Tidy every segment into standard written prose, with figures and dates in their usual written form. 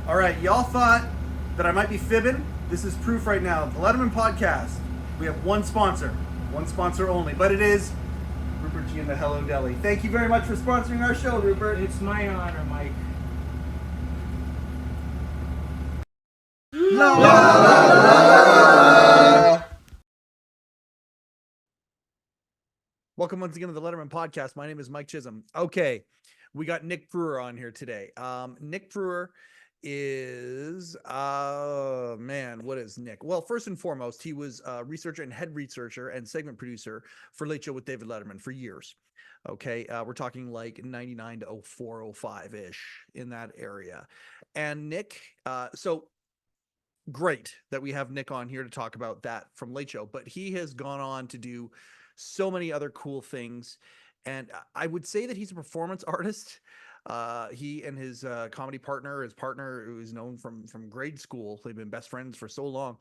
All right, y'all thought that I might be fibbing. This is proof right now. The Letterman Podcast. We have one sponsor only, but it is Rupert G and the Hello Deli. Thank you very much for sponsoring our show, Rupert. It's my honor, Mike. La, la, la. Welcome once again to the Letterman Podcast. My name is Mike Chisholm. Okay, we got Nick Prueher on here today. Nick Prueher is what is Nick? Well, first and foremost, he was a researcher and head researcher and segment producer for Late Show with David Letterman for years. Okay, we're talking like 99 to 04, 05-ish in that area. And Nick, so great that we have Nick on here to talk about that from Late Show, but he has gone on to do so many other cool things. And I would say that he's a performance artist. He and his comedy partner, who is known from grade school, they've been best friends for so long,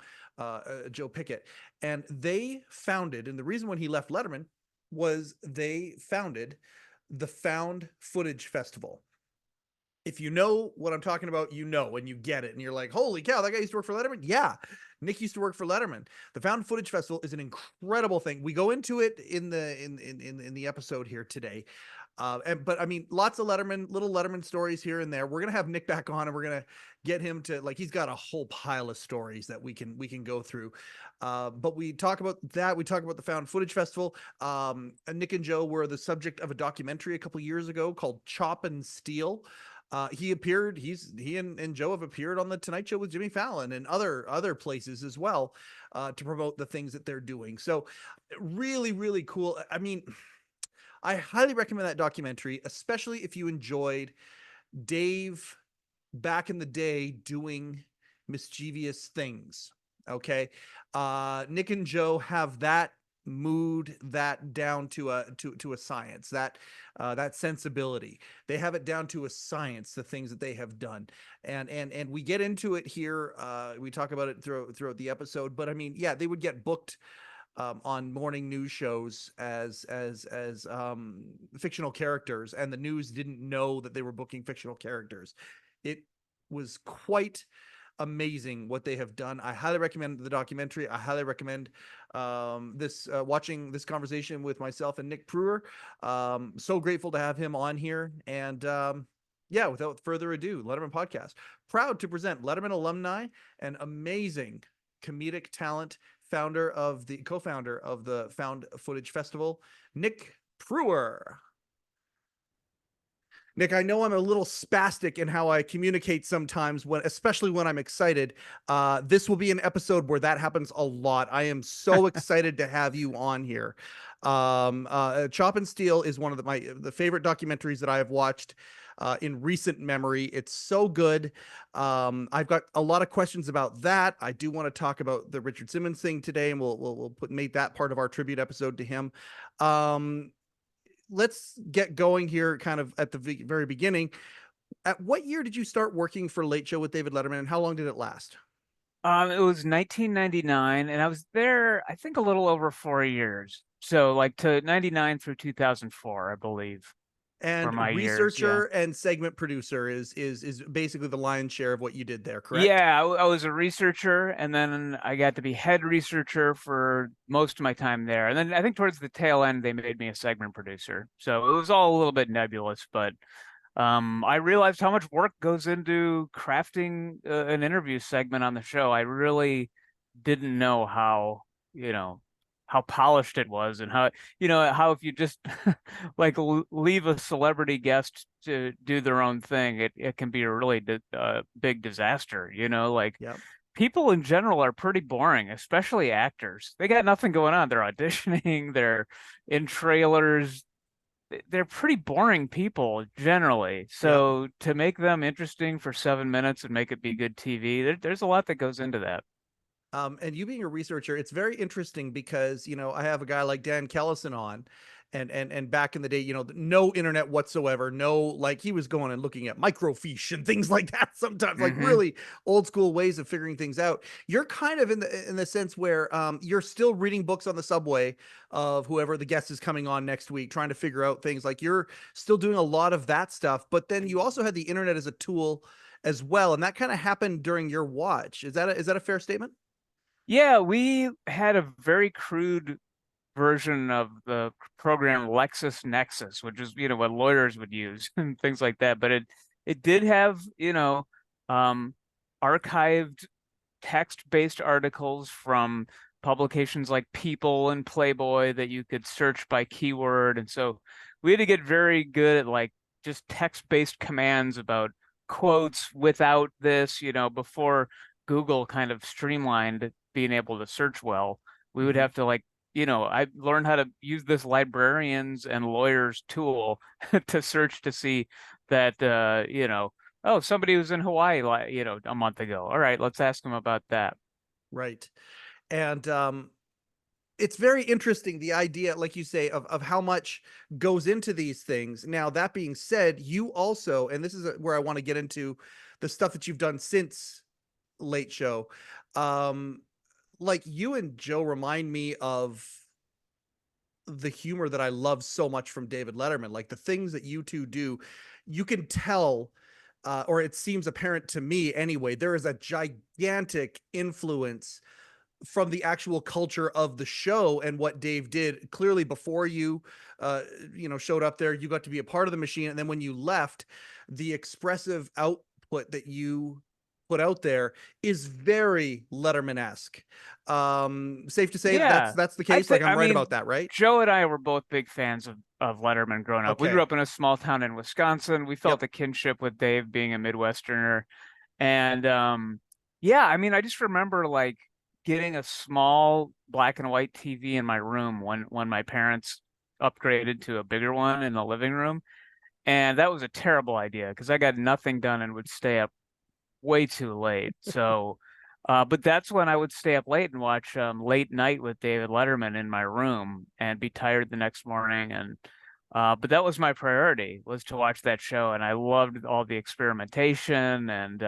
Joe Pickett. And they founded, and the reason when he left Letterman was they founded the Found Footage Festival. If you know what I'm talking about, you know, and you get it. And you're like, holy cow, that guy used to work for Letterman? Yeah, Nick used to work for Letterman. The Found Footage Festival is an incredible thing. We go into it in the episode here today. But I mean, lots of little Letterman stories here and there. We're going to have Nick back on and we're going to get him to, like, he's got a whole pile of stories that we can go through. But we talk about that. We talk about the Found Footage Festival. Nick and Joe were the subject of a documentary a couple years ago called Chop and Steele. He and Joe have appeared on the Tonight Show with Jimmy Fallon and other places as well, to promote the things that they're doing. So really, really cool. I mean, I highly recommend that documentary, especially if you enjoyed Dave back in the day doing mischievous things. Okay. Nick and Joe have that mood, that down to a science, that sensibility. They have it down to a science, the things that they have done. And we get into it here. We talk about it throughout the episode, but I mean, yeah, they would get booked on morning news shows as fictional characters, and the news didn't know that they were booking fictional characters. It was quite amazing what they have done. I highly recommend the documentary. I highly recommend watching this conversation with myself and Nick Prueher. So grateful to have him on here. And yeah, without further ado, Letterman Podcast, proud to present Letterman alumni and amazing comedic talent, co-founder of the Found Footage Festival, Nick Prueher. Nick, I know I'm a little spastic in how I communicate sometimes, especially when I'm excited. This will be an episode where that happens a lot. I am so excited to have you on here. Chop and Steele is one of the favorite documentaries that I have watched in recent memory. It's so good. I've got a lot of questions about that. I do want to talk about the Richard Simmons thing today, and we'll make that part of our tribute episode to him. Let's get going here kind of at the very beginning. At what year did you start working for Late Show with David Letterman, and how long did it last? It was 1999, and I was there, I think, a little over 4 years. So like to 99 through 2004, I believe. And researcher and segment producer is basically the lion's share of what you did there, correct? Yeah, I was a researcher, and then I got to be head researcher for most of my time there. And then I think towards the tail end, they made me a segment producer. So it was all a little bit nebulous, but I realized how much work goes into crafting an interview segment on the show. I really didn't know how polished it was, and how if you just like leave a celebrity guest to do their own thing, it can be a really big disaster. Yep. People in general are pretty boring, especially actors. They got nothing going on. They're auditioning, they're in trailers. They're pretty boring people generally. So to make them interesting for 7 minutes and make it be good TV, there's a lot that goes into that. And you being a researcher, it's very interesting because, I have a guy like Dan Kellison on, and back in the day, no internet whatsoever. No, like he was going and looking at microfiche and things like that sometimes, like really old school ways of figuring things out. You're kind of in the sense where you're still reading books on the subway of whoever the guest is coming on next week, trying to figure out things. Like you're still doing a lot of that stuff, but then you also had the internet as a tool as well, and that kind of happened during your watch. Is that a fair statement? Yeah, we had a very crude version of the program LexisNexis, which is, what lawyers would use and things like that. But it did have, um, archived text-based articles from publications like People and Playboy that you could search by keyword. And so we had to get very good at like just text-based commands about quotes without this, before Google kind of streamlined being able to search well. We would Hmm. have to like, I learned how to use this librarians and lawyers tool to search to see that, oh, somebody was in Hawaii, a month ago. All right, let's ask them about that. Right. And it's very interesting, the idea, like you say, of how much goes into these things. Now, that being said, you also, and this is where I want to get into the stuff that you've done since Late Show. Um, like you and Joe remind me of the humor that I love so much from David Letterman. Like the things that you two do, you can tell, or it seems apparent to me anyway, there is a gigantic influence from the actual culture of the show and what Dave did. Clearly, before you, showed up there, you got to be a part of the machine, and then when you left, the expressive output that you put out there is very Letterman-esque. Safe to say that Yeah, that's the case. Like I I'm right mean, about that, right? Joe and I were both big fans of Letterman growing up. We grew Okay. up in a small town in Wisconsin. We Yep. felt a kinship with Dave being a Midwesterner. And yeah, I mean, I just remember like getting a small black and white TV in my room when my parents upgraded to a bigger one in the living room. And that was a terrible idea because I got nothing done and would stay up way too late. So, but that's when I would stay up late and watch Late Night with David Letterman in my room and be tired the next morning. And but that was my priority, was to watch that show, and I loved all the experimentation. And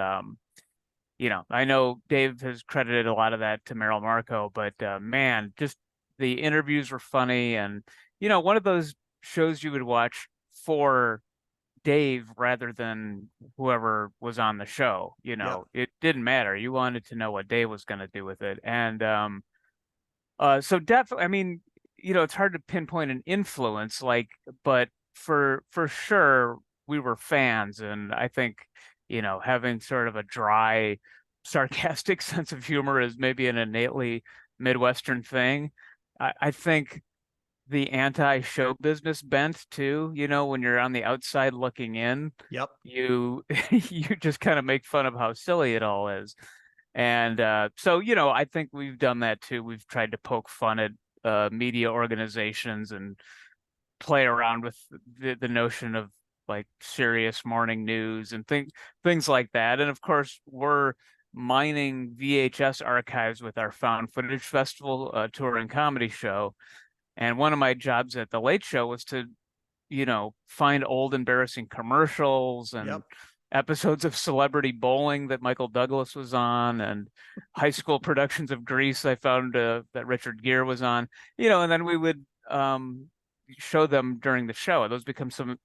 I know Dave has credited a lot of that to Merrill Marco, but man, just the interviews were funny, and one of those shows you would watch for Dave rather than whoever was on the show. Yep. It didn't matter. You wanted to know what Dave was going to do with it. And so definitely, I mean, it's hard to pinpoint an influence, like, but for sure we were fans, and I think, having sort of a dry, sarcastic sense of humor is maybe an innately Midwestern thing. I think the anti-show business bent too, when you're on the outside looking in, Yep. you you just kind of make fun of how silly it all is. And so, I think we've done that too. We've tried to poke fun at media organizations and play around with the notion of like serious morning news and things like that. And of course, we're mining VHS archives with our Found Footage Festival tour and comedy show. And one of my jobs at the Late Show was to, find old embarrassing commercials Yep. and episodes of Celebrity Bowling that Michael Douglas was on, and high school productions of Grease I found that Richard Gere was on, and then we would show them during the show. Those become some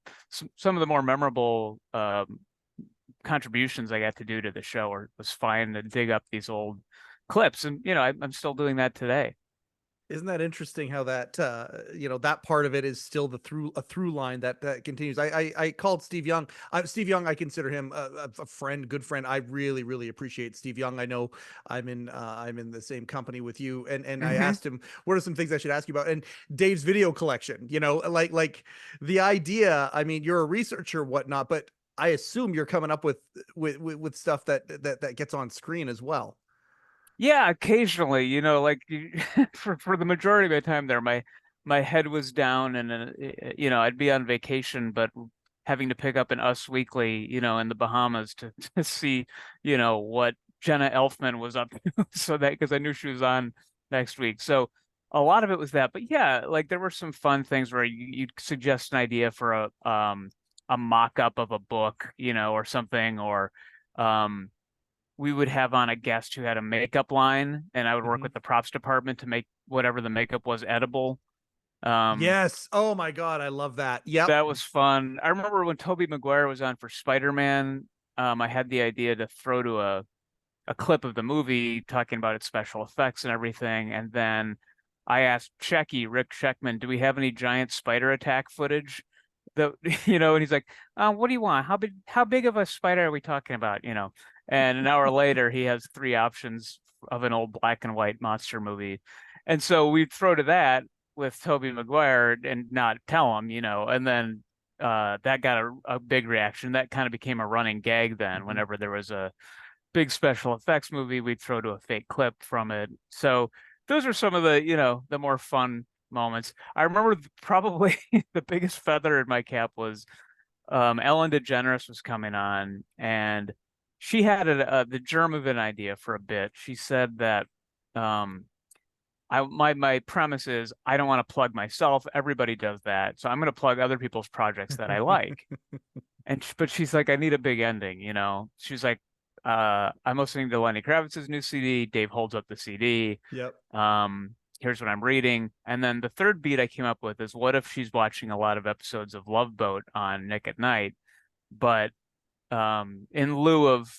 of the more memorable contributions I got to do to the show, or was fine to dig up these old clips. And, I'm still doing that today. Isn't that interesting how that that part of it is still a through line that continues. I called Steve Young. Steve Young, I consider him a friend, good friend. I really appreciate Steve Young. I know I'm in the same company with you, and I Hmm. asked him what are some things I should ask you about. And Dave's video collection, like the idea. I mean, you're a researcher, whatnot, but I assume you're coming up with stuff that gets on screen as well. Yeah, occasionally, like for the majority of my time there, my head was down, and I'd be on vacation, but having to pick up an Us Weekly, in the Bahamas to see, what Jenna Elfman was up to, so that because I knew she was on next week. So a lot of it was that, but yeah, like there were some fun things where you'd suggest an idea for a mock-up of a book, or something, or um we would have on a guest who had a makeup line, and I would work Mhm. with the props department to make whatever the makeup was edible. Um, Yes. Oh my God, I love that. Yep. that was fun. I remember when Tobey Maguire was on for Spider-Man. I had the idea to throw to a clip of the movie talking about its special effects and everything. And then I asked Rick Sheckman, do we have any giant spider attack footage? The and he's like, what do you want? How big of a spider are we talking about? And an hour later he has three options of an old black and white monster movie. And so we'd throw to that with Tobey Maguire and not tell him, and then that got a big reaction. That kind of became a running gag then. Mhm. Whenever there was a big special effects movie, we'd throw to a fake clip from it. So those are some of the more fun moments. I remember probably the biggest feather in my cap was Ellen DeGeneres was coming on, and she had the germ of an idea for a bit. She said that um, my premise is I don't want to plug myself. Everybody does that, so I'm going to plug other people's projects that I like. But she's like, I need a big ending. She's like, I'm listening to Lenny Kravitz's new CD. Dave holds up the CD. Yep. Here's what I'm reading. And then the third beat I came up with is, what if she's watching a lot of episodes of Love Boat on Nick at Night, but in lieu of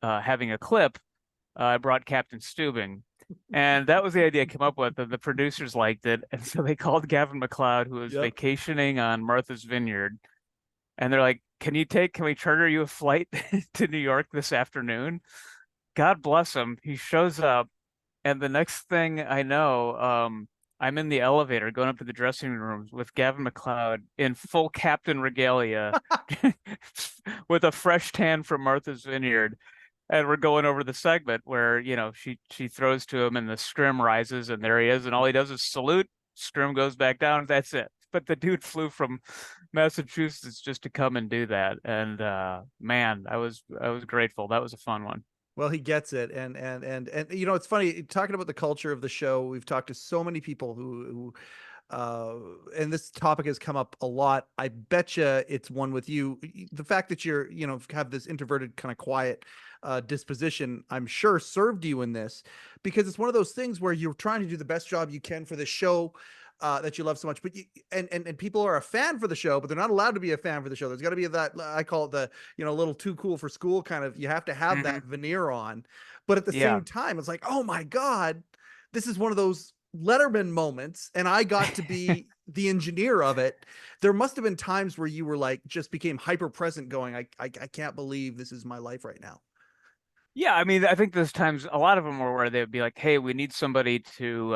having a clip, I brought Captain Steubing. And that was the idea I came up with, and the producers liked it. And so they called Gavin MacLeod, who was Yep. vacationing on Martha's Vineyard, and they're like, can we charter you a flight to New York this afternoon? God bless him. He shows up, and the next thing I know, I'm in the elevator going up to the dressing rooms with Gavin MacLeod in full captain regalia with a fresh tan from Martha's Vineyard. And we're going over the segment where, she throws to him and the scrim rises and there he is, and all he does is salute, scrim goes back down, that's it. But the dude flew from Massachusetts just to come and do that. And man, I was grateful. That was a fun one. Well, he gets it, and it's funny talking about the culture of the show. We've talked to so many people and this topic has come up a lot. I betcha it's one with you. The fact that you're, have this introverted kind of quiet disposition, I'm sure served you in this, because it's one of those things where you're trying to do the best job you can for the show that you love so much, but and people are a fan for the show, but they're not allowed to be a fan for the show. There's got to be that, I call it the, a little too cool for school kind of, you have to have Hmm. that veneer on, but at the Yeah. same time, it's like, oh my God, this is one of those Letterman moments, and I got to be the engineer of it. There must have been times where you were like, just became hyper present going, I can't believe this is my life right now. Yeah, I mean, I think there's times a lot of them were where they would be like, "Hey, we need somebody to,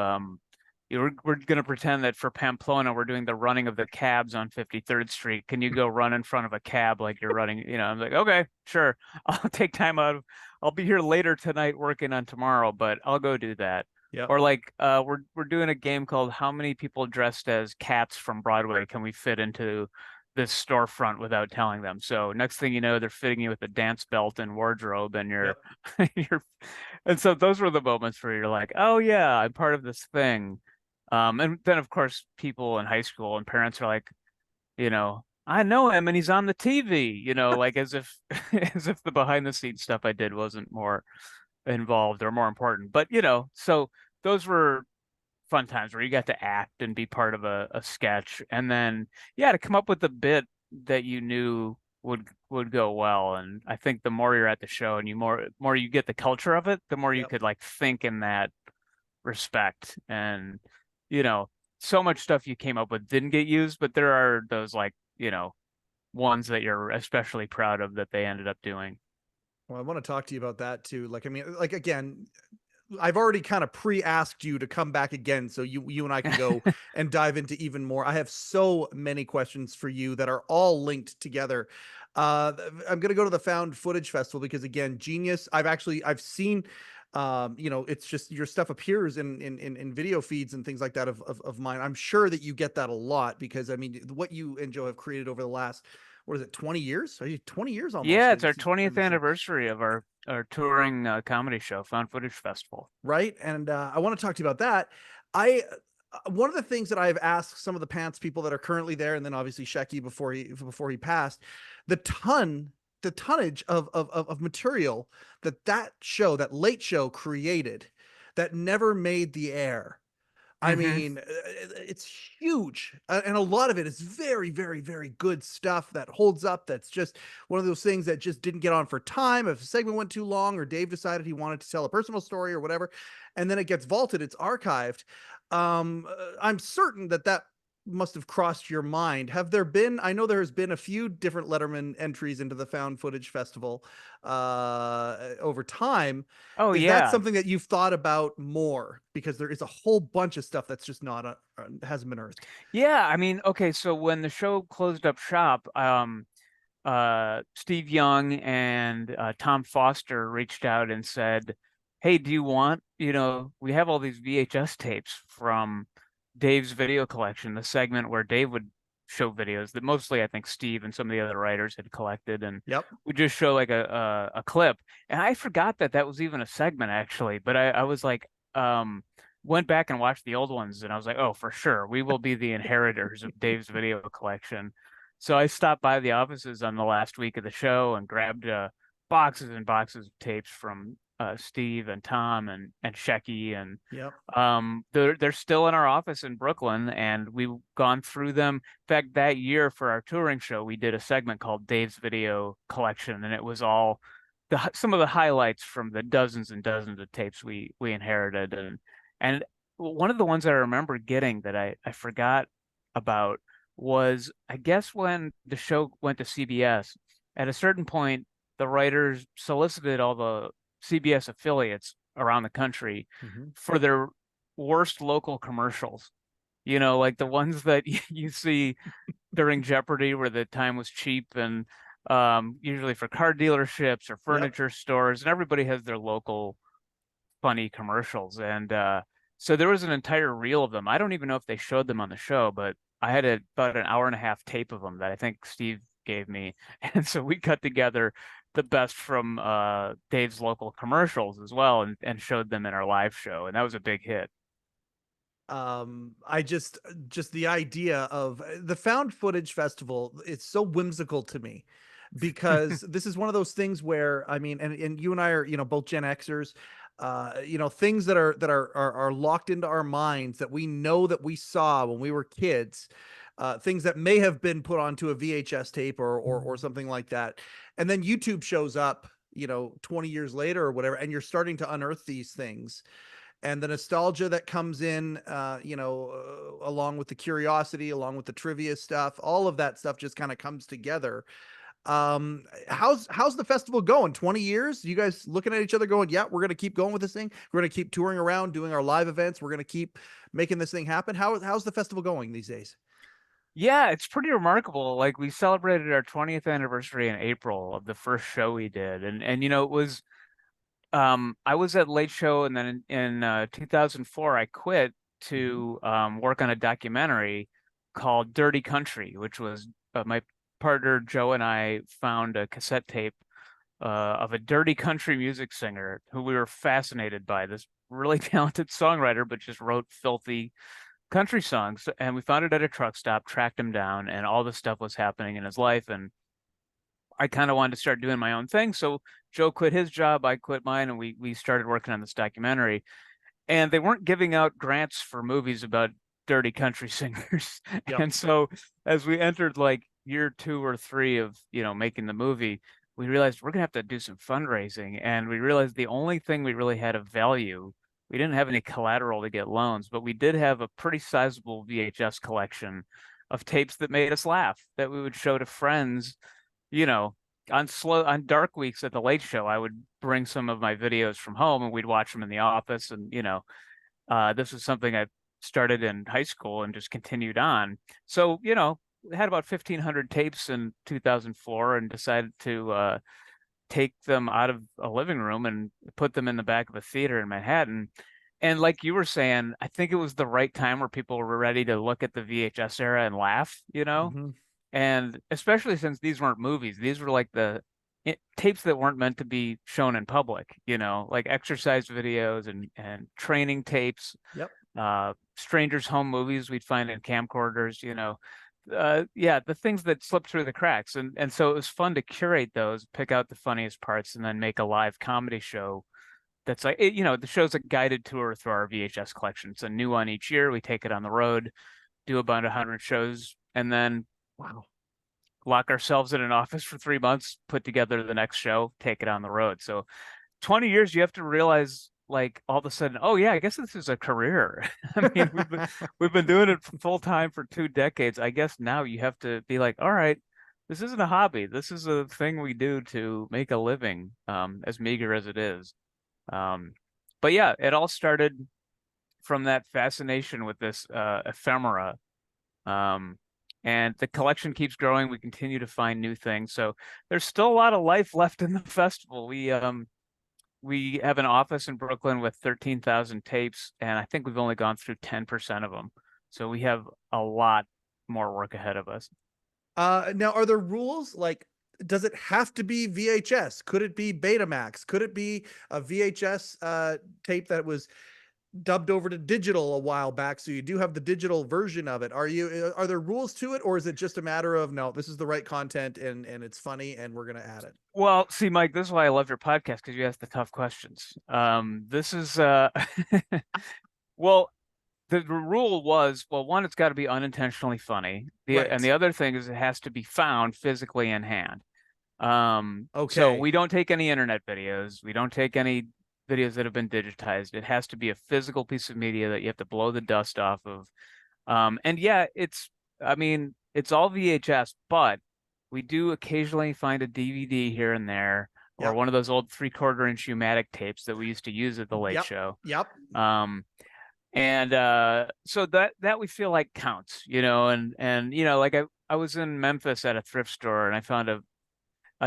we're going to pretend that for Pamplona we're doing the running of the cabs on 53rd Street. Can you go run in front of a cab like you're running?" I'm like, "Okay, sure. I'll take time out of. I'll be here later tonight working on tomorrow, but I'll go do that." Yep. Or like, we're doing a game called "How many people dressed as cats from Broadway can we fit into this storefront without telling them?" So next thing you know, they're fitting you with a dance belt and wardrobe, and you're Yep. you're and so those were the moments where you're like, oh yeah, I'm part of this thing. And then of course people in high school and parents are like, I know him and he's on the TV, like as if as if the behind the scenes stuff I did wasn't more involved or more important. But so those were fun times where you got to act and be part of a sketch, and then yeah, to come up with a bit that you knew would go well. And I think the more you're at the show and you more you get the culture of it, the more you Yep. could like think in that respect. And you know so much stuff you came up with didn't get used, but there are those like ones that you're especially proud of that they ended up doing. Well, I want to talk to you about that too. Like, I mean, like again, I've already kind of pre-asked you to come back again, so you and I can go and dive into even more. I have so many questions for you that are all linked together. I'm gonna go to the Found Footage Festival because again, genius. I've seen, it's just your stuff appears in video feeds and things like that of mine. I'm sure that you get that a lot because I mean, what you and Joe have created over the last, what is it, 20 years? Are you 20 years almost Yeah, it's since our you've been doing 20th the show? anniversary of our touring comedy show, Found Footage Festival. Right? And I want to talk to you about that. I One of the things that I've asked some of the pants people that are currently there, and then obviously Shecky before he passed, the tonnage of material that show, that late show created, that never made the air. I mean, it's huge. And a lot of it is very, very, very good stuff that holds up. That's just one of those things that just didn't get on for time. If a segment went too long, or Dave decided he wanted to tell a personal story or whatever, and then it gets vaulted, it's archived. I'm certain that that must have crossed your mind. Have there been, I know there has been a few different Letterman entries into the Found Footage Festival over time. Oh Is that yeah. something that you've thought about more? Because there is a whole bunch of stuff that's just not hasn't been earthed. Yeah, I mean, okay, so when the show closed up shop, Steve Young and Tom Foster reached out and said, "Hey, do you want, we have all these VHS tapes from Dave's video collection, the segment where Dave would show videos that mostly I think Steve and some of the other writers had collected, and Yep. we just show like a clip." And I forgot that that was even a segment actually, but I was like, went back and watched the old ones, and I was like, "Oh, for sure, we will be the inheritors of Dave's video collection." So I stopped by the offices on the last week of the show and grabbed boxes and boxes of tapes from Steve and Tom and Shecky, and Yep. they're still in our office in Brooklyn, and we've gone through them. In fact, that year for our touring show, we did a segment called Dave's Video Collection, and it was all some of the highlights from the dozens and dozens of tapes we inherited, and one of the ones I remember getting that I forgot about was, I guess, when the show went to CBS, at a certain point, the writers solicited all the CBS affiliates around the country Mm-hmm. for their worst local commercials. Like the ones that you see during Jeopardy where the time was cheap, and usually for car dealerships or Yep. furniture stores, and everybody has their local funny commercials. And so there was an entire reel of them. I don't even know if they showed them on the show, but I had about an hour and a half tape of them that I think Steve gave me. And so we cut together the best from Dave's local commercials as well, and showed them in our live show. And that was a big hit. I just the idea of the Found Footage Festival, it's so whimsical to me, because this is one of those things where, I mean, and you and I are, both Gen Xers, things that are locked into our minds that we know that we saw when we were kids, things that may have been put onto a VHS tape or something like that, and then YouTube shows up, 20 years later or whatever, and you're starting to unearth these things, and the nostalgia that comes in, along with the curiosity, along with the trivia stuff, all of that stuff just kind of comes together. How's the festival going? 20 years? You guys looking at each other going, yeah, we're going to keep going with this thing. We're going to keep touring around, doing our live events. We're going to keep making this thing happen. How's the festival going these days? Yeah, it's pretty remarkable. Like we celebrated our 20th anniversary in April of the first show we did. And it was I was at Late Show, and then in 2004 I quit Mhm. to work on a documentary called Dirty Country, which was my partner Joe and I found a cassette tape of a dirty country music singer who we were fascinated by, this really talented songwriter, but just wrote filthy country songs. And we found it at a truck stop, tracked him down, and all this stuff was happening in his life. And I kind of wanted to start doing my own thing. So Joe quit his job, I quit mine, and we started working on this documentary. And they weren't giving out grants for movies about dirty country singers. Yep. And so as we entered like year 2 or 3 of, making the movie, we realized we're gonna have to do some fundraising. And we realized the only thing we really had of value, we didn't have any collateral to get loans, but we did have a pretty sizable VHS collection of tapes that made us laugh, that we would show to friends, you know, on dark weeks at the Late Show. I would bring some of my videos from home and we'd watch them in the office. And, this was something I started in high school and just continued on. So, we had about 1,500 tapes in 2004, and decided to take them out of a living room and put them in the back of a theater in Manhattan. And like you were saying, I think it was the right time where people were ready to look at the VHS era and laugh. Hmm. And especially since these weren't movies, these were like the tapes that weren't meant to be shown in public, like exercise videos and training tapes, Yep. strangers' home movies we'd find in camcorders. Yeah, the things that slip through the cracks. And so it was fun to curate those, pick out the funniest parts, and then make a live comedy show that's like the show's a guided tour through our VHS collection. It's a new one each year. We take it on the road, do about 100 shows, and then Wow. lock ourselves in an office for 3 months, put together the next show, take it on the road. So 20 years, you have to realize, like, all of a sudden, oh yeah, I guess this is a career. I mean, we've been doing it full time for 2 decades. I guess now you have to be like, all right, this isn't a hobby. This is a thing we do to make a living, as meager as it is. Um, but yeah, it all started from that fascination with this ephemera. Um, and the collection keeps growing. We continue to find new things. So there's still a lot of life left in the festival. We have an office in Brooklyn with 13,000 tapes, and I think we've only gone through 10% of them. So we have a lot more work ahead of us. Now, are there rules? Like, does it have to be VHS? Could it be Betamax? Could it be a VHS tape that was dubbed over to digital a while back, so you do have the digital version of it? Are there rules to it, or is it just a matter of, no, this is the right content and it's funny and we're going to add it? Well, see, Mike, this is why I love your podcast, because you ask the tough questions. This is well, the rule was, well, one, it's got to be unintentionally funny. And Right. the other thing is it has to be found physically in hand. So Okay. we don't take any internet videos. We don't take any videos that have been digitized. It has to be a physical piece of media that you have to blow the dust off of. And yeah, I mean, it's all VHS, but we do occasionally find a DVD here and there, or Yep. one of those old 3/4 inch U-matic tapes that we used to use at the Late Yep. Show. Yep. And so that we feel like counts, and like I was in Memphis at a thrift store and I found a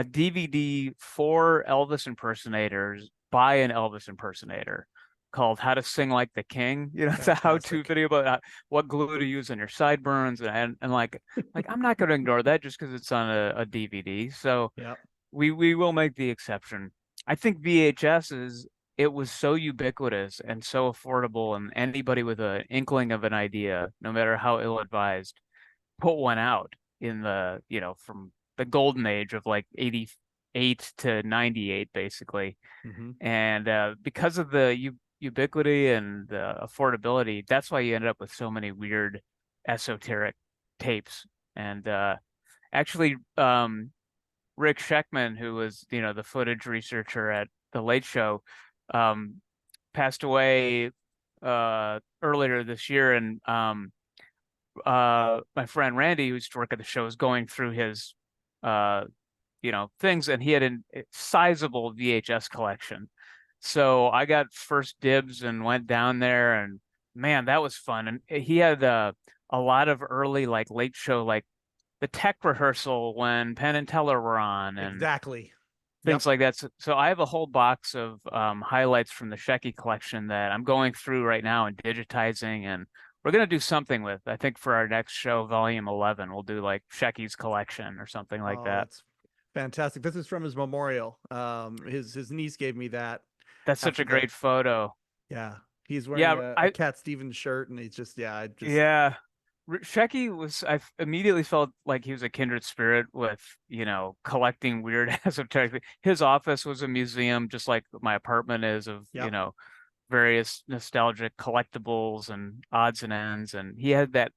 DVD for Elvis impersonators by an Elvis impersonator called "How to Sing Like the King." It's a how-to Fantastic. video about what glue to use on your sideburns, and like I'm not going to ignore that just because it's on a DVD. So Yep. we will make the exception. I think it was so ubiquitous and so affordable, and anybody with an inkling of an idea, no matter how ill-advised, put one out in from the golden age of like 88 to 98, basically. Mm-hmm. And because of the ubiquity and the affordability, that's why you ended up with so many weird esoteric tapes. And actually, Rick Sheckman, who was, the footage researcher at The Late Show, um, passed away earlier this year. And my friend Randy, who used to work at the show, is going through his uh, things, and he had a sizable VHS collection. So I got first dibs and went down there, and man, that was fun. And he had a lot of early, like, Late Show, like the tech rehearsal when Penn and Teller were on, and Exactly. Yep. things like that. So I have a whole box of highlights from the Shecky collection that I'm going through right now and digitizing, and we're gonna do something with. I think for our next show, Volume 11, we'll do like Shecky's collection or something like Oh, that. that's fantastic. This is from his memorial. His niece gave me that That's such after a great photo. yeah. He's wearing Yeah, a Cat Stevens shirt, and he's just, yeah. Shecky I immediately felt like he was a kindred spirit with, collecting weird esoteric. His office was a museum, just like my apartment is, of, yep. various nostalgic collectibles and odds and ends. And he had that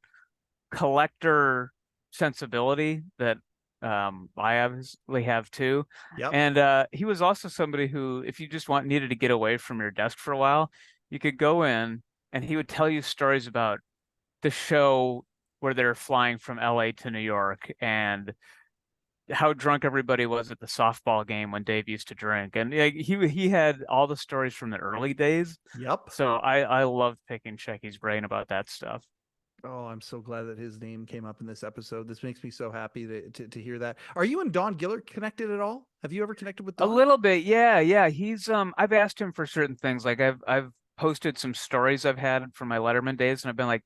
collector sensibility that I obviously have too. Yep. And he was also somebody who, if you just needed to get away from your desk for a while, you could go in and he would tell you stories about the show where they're flying from LA to New York and how drunk everybody was at the softball game when Dave used to drink. And he had all the stories from the early days. Yep. So I loved picking Shecky's brain about that stuff. Oh, I'm so glad that his name came up in this episode. This makes me so happy to hear that. Are you and Don Gillard connected at all? Have you ever connected with A Don? little bit, yeah, yeah. He's I've asked him for certain things. Like I've posted some stories I've had from my Letterman days, and I've been like,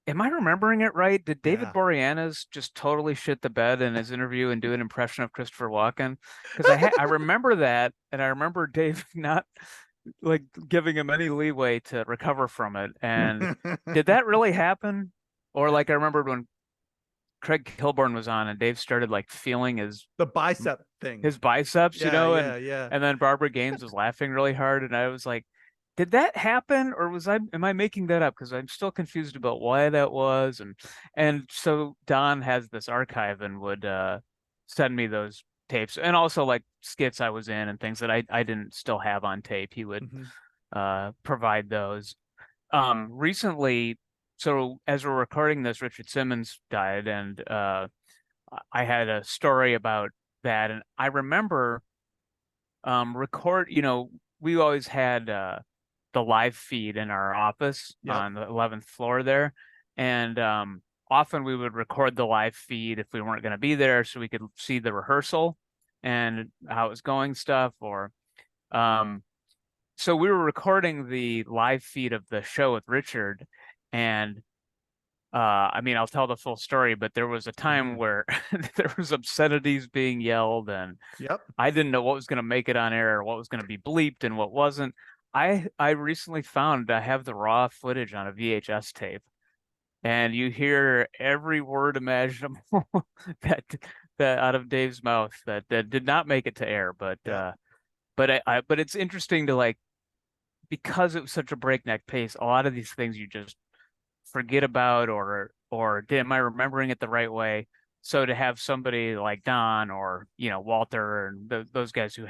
am I remembering it right? Did David Yeah. Boreanaz just totally shit the bed in his interview and do an impression of Christopher Walken? Because I remember that, and I remember Dave not like giving him any leeway to recover from it. And did that really happen? Or like I remembered when Craig Kilborn was on and Dave started like feeling his The bicep. thing. his biceps, Yeah, and yeah, yeah. then Barbara Gaines was laughing really hard, and I was like, did that happen, or am I making that up? Because I'm still confused about why that was, and so Don has this archive and would send me those tapes, and also like skits I was in and things that I didn't still have on tape. He would Hmm. provide those. Recently, so as we're recording this, Richard Simmons died, and I had a story about that, and I remember we always had the live feed in our office Yep. on the 11th floor there, and often we would record the live feed if we weren't going to be there, so we could see the rehearsal and how it was going stuff, or um, so we were recording the live feed of the show with Richard, and I mean, I'll tell the full story, but there was a time Hmm. where there was obscenities being yelled, and Yep. I didn't know what was going to make it on air, or what was going to be bleeped, and what wasn't. I recently found I have the raw footage on a VHS tape, and you hear every word imaginable that that out of Dave's mouth that did not make it to air, Yep. but it's interesting to like because it was such a breakneck pace. A lot of these things you just forget about, or am I remembering it the right way? So to have somebody like Don or Walter and those guys who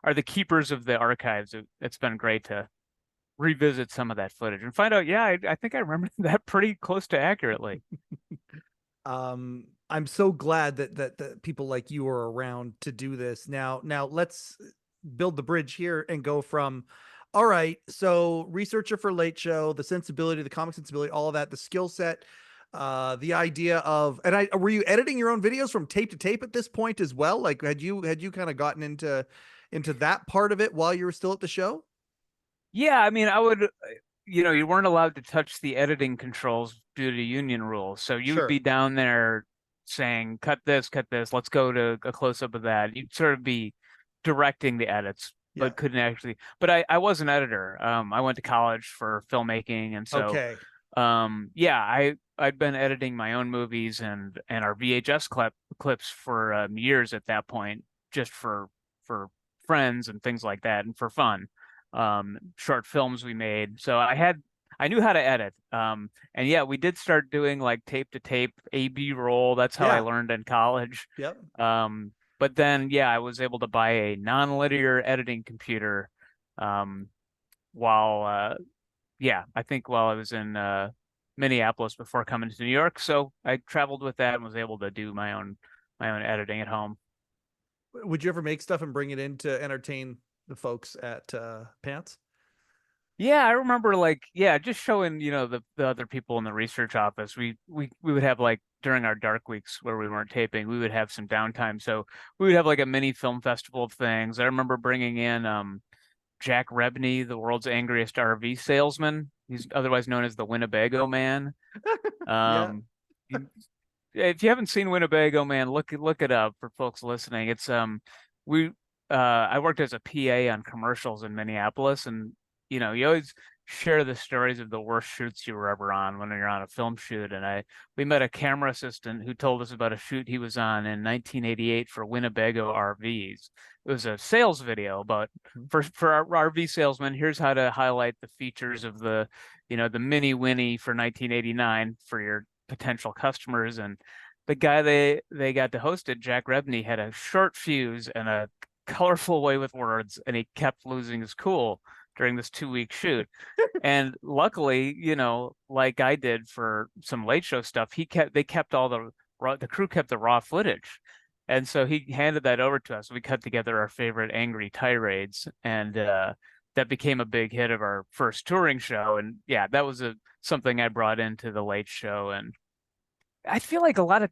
are the keepers of the archives, it's been great to revisit some of that footage and find out. Yeah, I think I remember that pretty close to accurately. I'm so glad that people like you are around to do this. Now let's build the bridge here and go from, all right, so researcher for Late Show, the sensibility, the comic sensibility, all of that, the skill set, the idea of, and I were you editing your own videos from tape to tape at this point as well? Like had you kind of gotten into that part of it while you were still at the show? Yeah, I mean, I would, you weren't allowed to touch the editing controls due to union rules. So you would Sure. be down there saying, cut this, let's go to a close up of that. You'd sort of be directing the edits, Yeah. but couldn't actually. But I was an editor. I went to college for filmmaking, and so Okay. yeah, I'd been editing my own movies and our VHS clips for years at that point, just for friends and things like that, and for fun. Short films we made. So I knew how to edit. And yeah, we did start doing like tape to tape A/B roll. That's how I Yeah. learned in college. Yep. But then yeah, I was able to buy a non-linear editing computer um, while yeah, I think while I was in Minneapolis before coming to New York. So I traveled with that and was able to do my own editing at home. Would you ever make stuff and bring it in to entertain the folks at Pants? Yeah, I remember like yeah, just showing, the other people in the research office. We would have like during our dark weeks where we weren't taping, we would have some downtime. So we would have like a mini film festival of things. I remember bringing in Jack Rebney, the world's angriest RV salesman. He's otherwise known as the Winnebago Man. Yeah. Um, you- if you haven't seen Winnebago Man, look it up for folks listening. It's we I worked as a PA on commercials in Minneapolis, and you always share the stories of the worst shoots you were ever on when you're on a film shoot. And we met a camera assistant who told us about a shoot he was on in 1988 for Winnebago RVs. It was a sales video about for our RV salesmen. Here's how to highlight the features of the Mini Winnie for 1989 for your potential customers. And the guy they got to host it, Jack Rebney, had a short fuse and a colorful way with words, and he kept losing his cool during this 2 week shoot. And luckily, like I did for some late show stuff, they kept all the crew kept the raw footage. And so he handed that over to us. We cut together our favorite angry tirades, and that became a big hit of our first touring show. And yeah, that was something I brought into the late show. And I feel like a lot of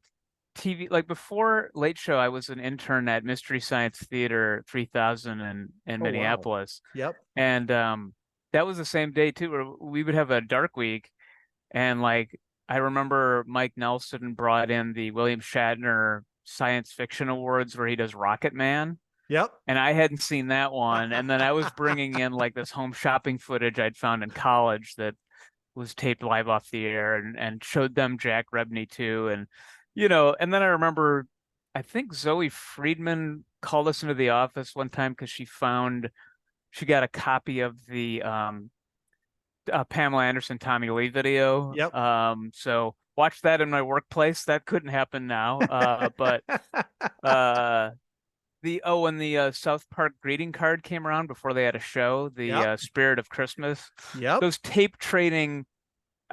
TV, like before Late Show, I was an intern at Mystery Science Theater 3000 in Oh wow. Minneapolis. Yep. And that was the same day too, where we would have a dark week. And like, I remember Mike Nelson brought in the William Shatner Science Fiction Awards where he does Rocket Man. Yep. And I hadn't seen that one. And then I was bringing in like this home shopping footage I'd found in college that was taped live off the air, and showed them Jack Rebney too. And and then I remember I think Zoe Friedman called us into the office one time because she got a copy of the Pamela Anderson Tommy Lee video. Yep. So watched that in my workplace. That couldn't happen now. But uh, when the South Park greeting card came around before they had a show, the Yep. Spirit of Christmas, Yep. those tape trading.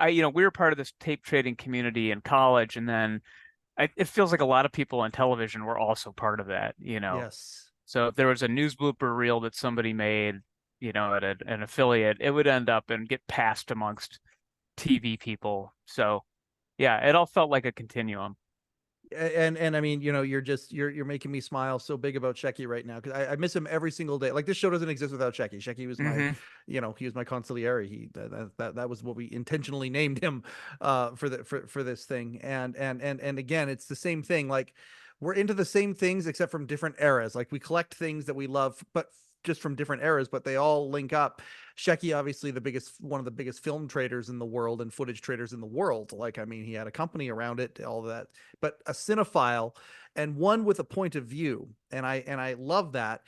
We were part of this tape trading community in college, and then it feels like a lot of people on television were also part of that. Yes. So if there was a news blooper reel that somebody made, at an affiliate, it would end up and get passed amongst TV people. So yeah, it all felt like a continuum. And I mean, you're making me smile so big about Shecky right now, because I miss him every single day. Like, this show doesn't exist without Shecky. Shecky was my, Hmm. he was my consigliere. That was what we intentionally named him for this thing. And again, it's the same thing. Like, we're into the same things except from different eras. Like, we collect things that we love, but just from different eras, but they all link up. Shecky, obviously one of the biggest film traders in the world and footage traders in the world. Like, I mean, he had a company around it, all that, but a cinephile, and one with a point of view. And I love that.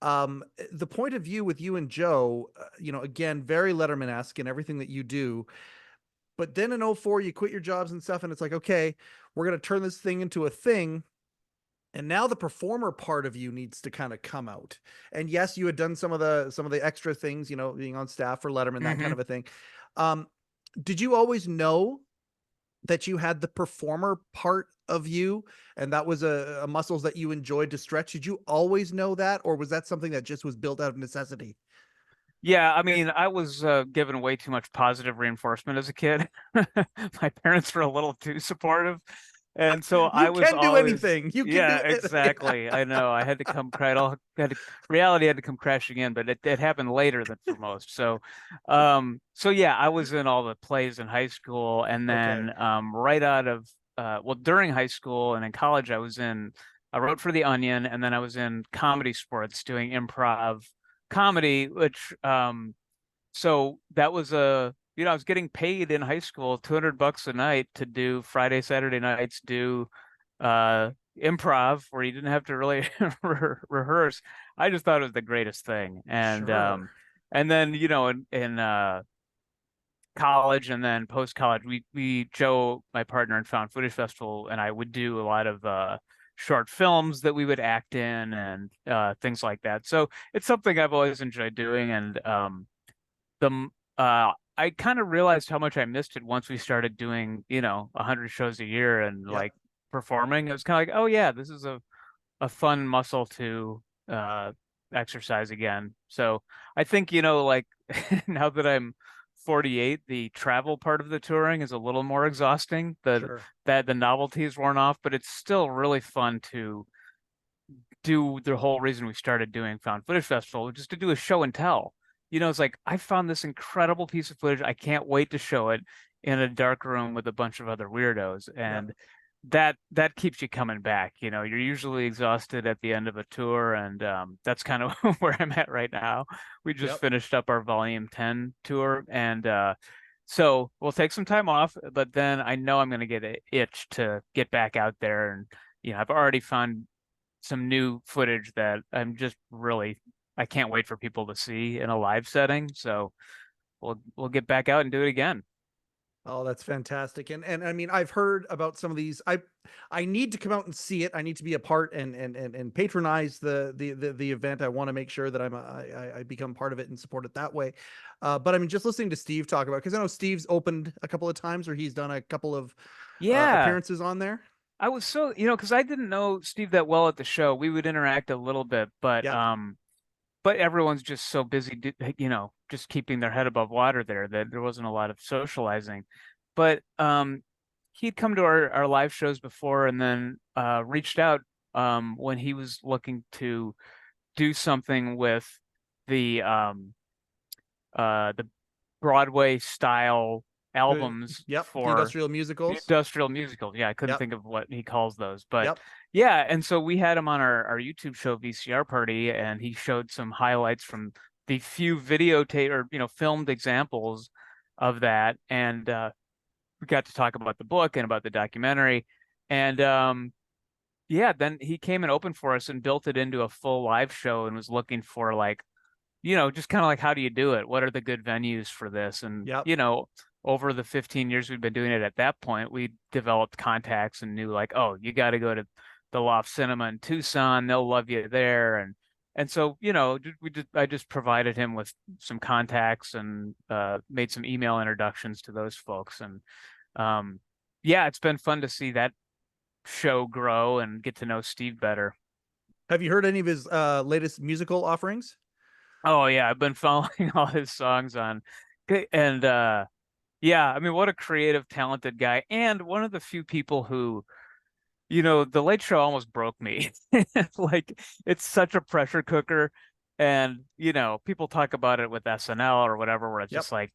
The point of view with you and Joe, again, very Letterman-esque in everything that you do. But then in '04, you quit your jobs and stuff, and it's like, okay, we're going to turn this thing into a thing. And now the performer part of you needs to kind of come out. And yes, you had done some of the extra things, being on staff for Letterman, that kind Hmm. of a thing. Um, did you always know that you had the performer part of you, and that was a muscles that you enjoyed to stretch? Did you always know that, or was that something that just was built out of necessity? Yeah, I mean, I was given way too much positive reinforcement as a kid. My parents were a little too supportive. And so I You was can do always, anything. You can yeah, do it. exactly. I know. I had to come cry. It all reality had to come crashing in, but it happened later than for most. So yeah, I was in all the plays in high school, and Okay. then right out of during high school and in college, I wrote for The Onion, and then I was in Comedy Sports doing improv comedy, which so that was I was getting paid in high school $200 a night to do Friday, Saturday nights, do uh improv where you didn't have to really rehearse. I just thought it was the greatest thing. Sure. And then, in college and then post college, we Joe, my partner in Found Footage Festival, and I would do a lot of short films that we would act in and things like that. So it's something I've always enjoyed doing, and the I kind of realized how much I missed it once we started doing, 100 shows a year and Yep. like performing. It was kind of like, oh yeah, this is a fun muscle to exercise again. So I think, like now that I'm 48, the travel part of the touring is a little more exhausting. Sure. That the novelty is worn off, but it's still really fun to do the whole reason we started doing Found Footage Festival, which is to do a show and tell. It's like I found this incredible piece of footage. I can't wait to show it in a dark room with a bunch of other weirdos. Yep. And that keeps you coming back. You're usually exhausted at the end of a tour, and that's kind of where I'm at right now. We just Yep. finished up our Volume 10 tour, and so we'll take some time off, but then I know I'm going to get an itch to get back out there. And I've already found some new footage that I can't wait for people to see in a live setting. So we'll get back out and do it again. Oh, that's fantastic. And I mean, I've heard about some of these. I need to come out and see it. I need to be a part and patronize the event. I want to make sure that I become part of it and support it that way. But I mean, just listening to Steve talk about, because I know Steve's opened a couple of times, or he's done a couple of Yeah, appearances on there. I was so, because I didn't know Steve that well at the show. We would interact a little bit, Yep. but everyone's just so busy, just keeping their head above water there that there wasn't a lot of socializing. But he'd come to our live shows before, and then reached out when he was looking to do something with the the Broadway style albums Yep. The for industrial musicals. industrial musicals. Yeah, I couldn't Yep. think of what he calls those, but Yep. yeah. And so we had him on our YouTube show VCR Party, and he showed some highlights from the few videotape or filmed examples of that, and we got to talk about the book and about the documentary, and yeah, then he came and opened for us and built it into a full live show and was looking for like, just kind of like, how do you do it? What are the good venues for this? And, Yep. over the 15 years we've been doing it at that point, we developed contacts and knew like, oh, you got to go to the Loft Cinema in Tucson. They'll love you there. And so, I just provided him with some contacts and made some email introductions to those folks. And yeah, it's been fun to see that show grow and get to know Steve better. Have you heard any of his latest musical offerings? Oh yeah, I've been following all his songs on and yeah, I mean what a creative, talented guy and one of the few people who, the Late Show almost broke me. Like it's such a pressure cooker and people talk about it with SNL or whatever where it's Yep. just like,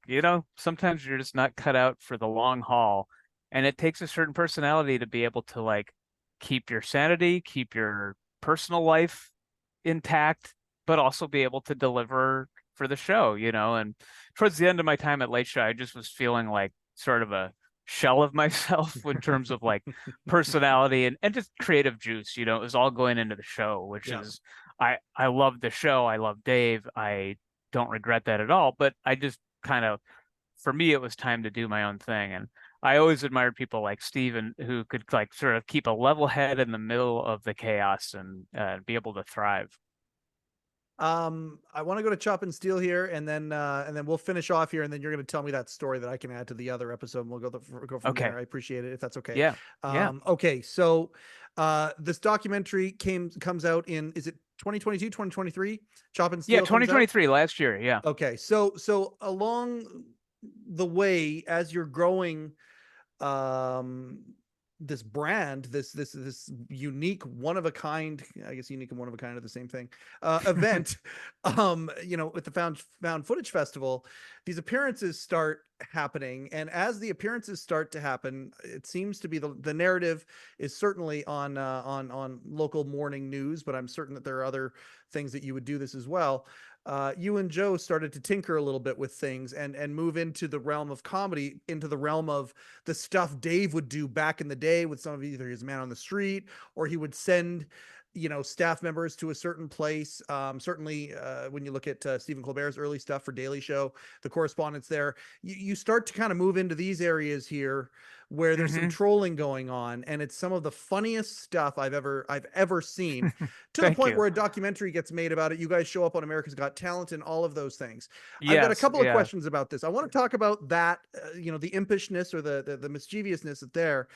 sometimes you're just not cut out for the long haul and it takes a certain personality to be able to like keep your sanity, keep your personal life intact, but also be able to deliver for the show, And towards the end of my time at Late Show, I just was feeling like sort of a shell of myself in terms of like personality and just creative juice, it was all going into the show, which Yeah. is I love the show. I love Dave. I don't regret that at all, but I just kind of for me it was time to do my own thing. And I always admired people like Steven who could like sort of keep a level head in the middle of the chaos and be able to thrive. I want to go to Chop and Steele here, and then we'll finish off here, and then you're going to tell me that story that I can add to the other episode, and we'll go from Okay. there. I appreciate it if that's okay. Yeah. Yeah. Okay, so this documentary comes out in, is it 2022, 2023? Chop and Yeah, Steele comes out. 2023 last year. Yeah. Okay, so along the way as you're growing, um this brand, this unique, one of a kind, I guess unique and one of a kind are the same thing, event, with the found footage festival, these appearances start happening, and as the appearances start to happen, it seems to be the narrative is certainly on local morning news, but I'm certain that there are other things that you would do this as well. You and Joe started to tinker a little bit with things and move into the realm of comedy, into the realm of the stuff Dave would do back in the day with some of either his man on the street, or he would send, staff members to a certain place. Certainly, when you look at Stephen Colbert's early stuff for Daily Show, the correspondence there, you start to kind of move into these areas here where there's some trolling going on, and it's some of the funniest stuff I've ever seen, to the Thank point you. where a documentary gets made about it. You guys show up on America's Got Talent and all of those things. I've got a Yes. couple of Yeah. questions about this. I want to talk about that, the impishness or the mischievousness there.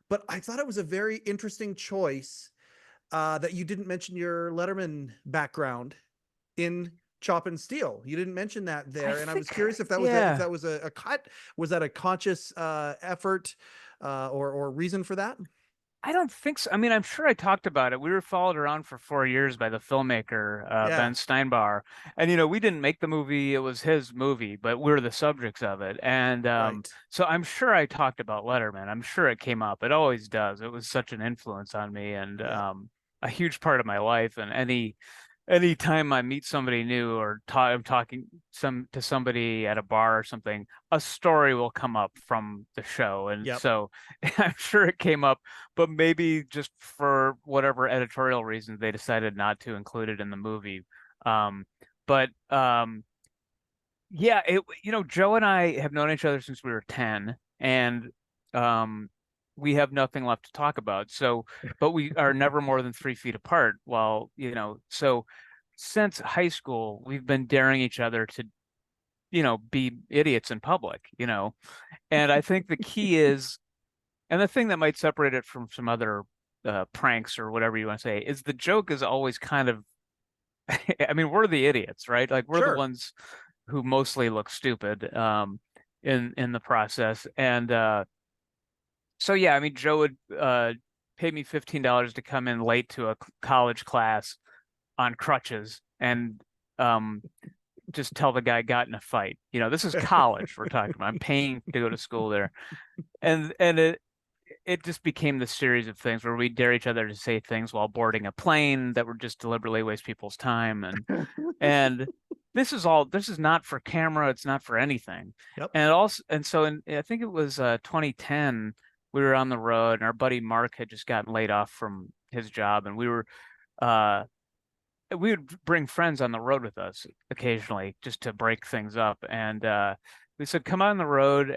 But I thought it was a very interesting choice that you didn't mention your Letterman background in Chop and Steele. You didn't mention that there, and I was curious if that was a cut. Was that a conscious effort or reason for that? I don't think so. I mean, I'm sure I talked about it. We were followed around for 4 years by the filmmaker, Yeah, Ben Steinbauer. And, we didn't make the movie. It was his movie, but we're the subjects of it. And right. so I'm sure I talked about Letterman. I'm sure it came up. It always does. It was such an influence on me and Yeah. a huge part of my life. And anytime I meet somebody new or I'm talking to somebody at a bar or something, a story will come up from the show. And Yep. so I'm sure it came up, but maybe just for whatever editorial reasons they decided not to include it in the movie. But yeah, Joe and I have known each other since we were 10, and we have nothing left to talk about. So, but we are never more than 3 feet apart. While, so since high school, we've been daring each other to, be idiots in public, And I think the key is, and the thing that might separate it from some other pranks or whatever you want to say, is the joke is always kind of, I mean, we're the idiots, right? Like we're the Sure. ones who mostly look stupid in the process. And so yeah, I mean, Joe would pay me $15 to come in late to a college class on crutches and just tell the guy got in a fight. This is college we're talking about. I'm paying to go to school there, and it just became this series of things where we dare each other to say things while boarding a plane that would just deliberately waste people's time, and this is not for camera. It's not for anything. Yep. And I think it was 2010. We were on the road, and our buddy Mark had just gotten laid off from his job, and we would bring friends on the road with us occasionally just to break things up. And we said, come on the road.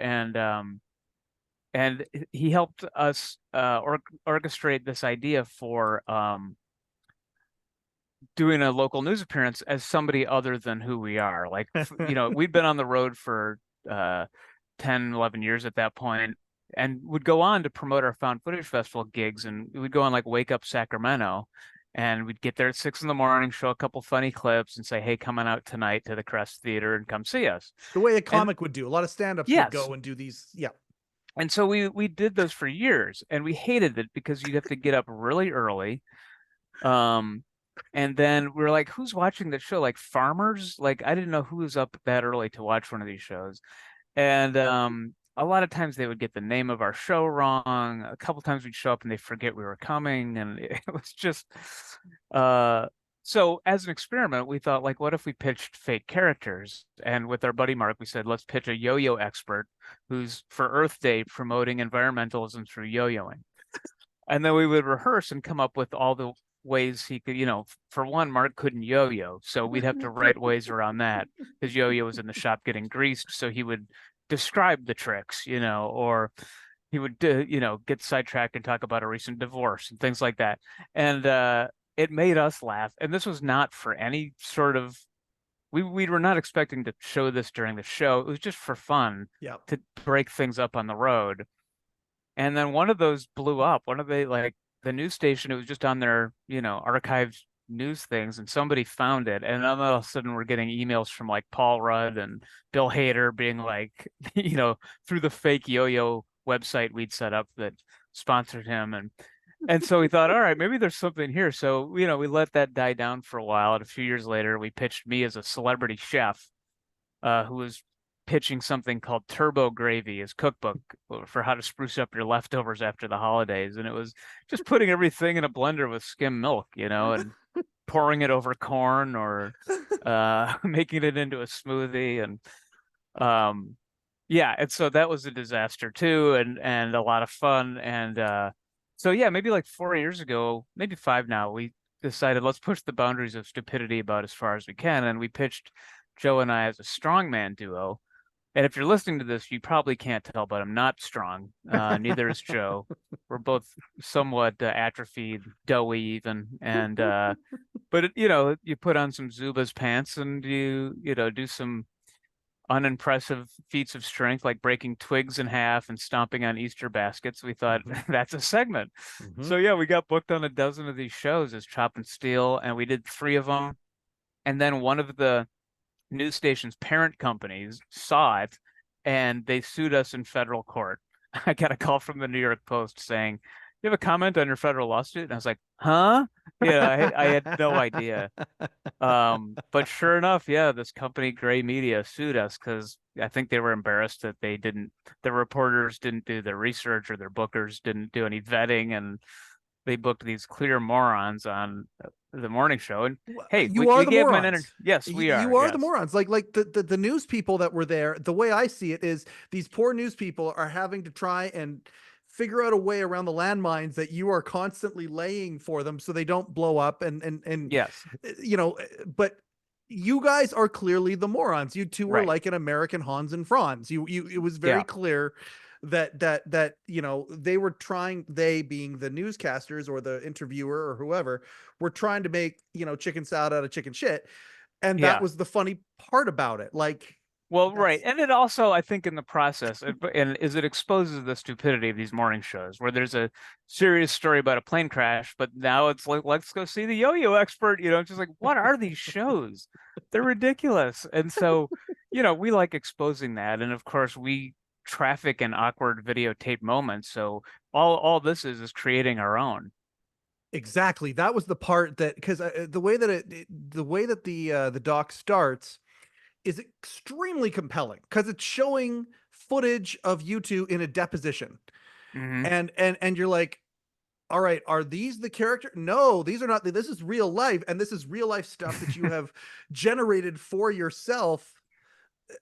And he helped us orchestrate this idea for doing a local news appearance as somebody other than who we are. Like, we'd been on the road for 10, 11 years at that point, and would go on to promote our found footage festival gigs. And we'd go on like Wake Up Sacramento, and we'd get there at 6 a.m, show a couple funny clips and say, hey, come on out tonight to the Crest Theater and come see us. The way a comic would do. A lot of stand-ups would go and do these. Yeah. And so we did those for years, and we hated it because you'd have to get up really early. And then we were like, who's watching the show? Like farmers? Like, I didn't know who was up that early to watch one of these shows. And a lot of times they would get the name of our show wrong. A couple times we'd show up and they forget we were coming. And it was just so as an experiment, we thought, like, what if we pitched fake characters? And with our buddy Mark, we said, let's pitch a yo-yo expert who's for Earth Day promoting environmentalism through yo-yoing. And then we would rehearse and come up with all the ways he could, for one, Mark couldn't yo-yo, so we'd have to write ways around that. His yo-yo was in the shop getting greased, so he would describe the tricks, or he would, get sidetracked and talk about a recent divorce and things like that. And it made us laugh. And this was not for any sort of, we were not expecting to show this during the show. It was just for fun to break things up on the road. And then one of those blew up. One of the news station, it was just on their, archived news things, and somebody found it. And then all of a sudden we're getting emails from like Paul Rudd and Bill Hader being like, through the fake yo-yo website we'd set up that sponsored him. And so we thought, all right, maybe there's something here. So, we let that die down for a while. And a few years later, we pitched me as a celebrity chef who was pitching something called Turbo Gravy, his cookbook for how to spruce up your leftovers after the holidays. And it was just putting everything in a blender with skim milk, and pouring it over corn or making it into a smoothie. And and so that was a disaster too, and a lot of fun. And so maybe like 4 years ago, maybe 5 now, we decided let's push the boundaries of stupidity about as far as we can. And we pitched Joe and I as a strongman duo. And if you're listening to this, you probably can't tell, but I'm not strong. Neither is Joe. We're both somewhat atrophied, doughy even. And but you put on some Zubaz pants and you do some unimpressive feats of strength, like breaking twigs in half and stomping on Easter baskets. We thought that's a segment. So we got booked on a dozen of these shows as Chop and Steele, and we did 3 of them. And then one of the news station's parent companies saw it, and they sued us in federal court. I got a call from the New York Post saying, you have a comment on your federal lawsuit? And I was like, huh? I had no idea. But sure enough, this company, Gray Media, sued us because I think they were embarrassed that the reporters didn't do their research, or their bookers didn't do any vetting, and they booked these clear morons on the morning show. And hey, you are the gave morons. them an yes, we are. You are the morons. Like the news people that were there. The way I see it is, these poor news people are having to try and figure out a way around the landmines that you are constantly laying for them, so they don't blow up. And yes, but you guys are clearly the morons. You two were right. like an American Hans and Franz. It was very clear that they were trying, they being the newscasters or the interviewer or whoever, were trying to make chicken salad out of chicken shit. And that was the funny part about it. Like, well, right. And it also, I think, in the process, it exposes the stupidity of these morning shows, where there's a serious story about a plane crash, but now it's like, let's go see the yo-yo expert. Just like, what are these shows? They're ridiculous. And so, we like exposing that. And of course, we traffic in awkward videotape moments. So all this is creating our own. Exactly. That was the part that, because the way that the doc starts is extremely compelling, because it's showing footage of you two in a deposition. And you're like, all right, are these the character? No, these are not. This is real life, and this is real life stuff that you have generated for yourself.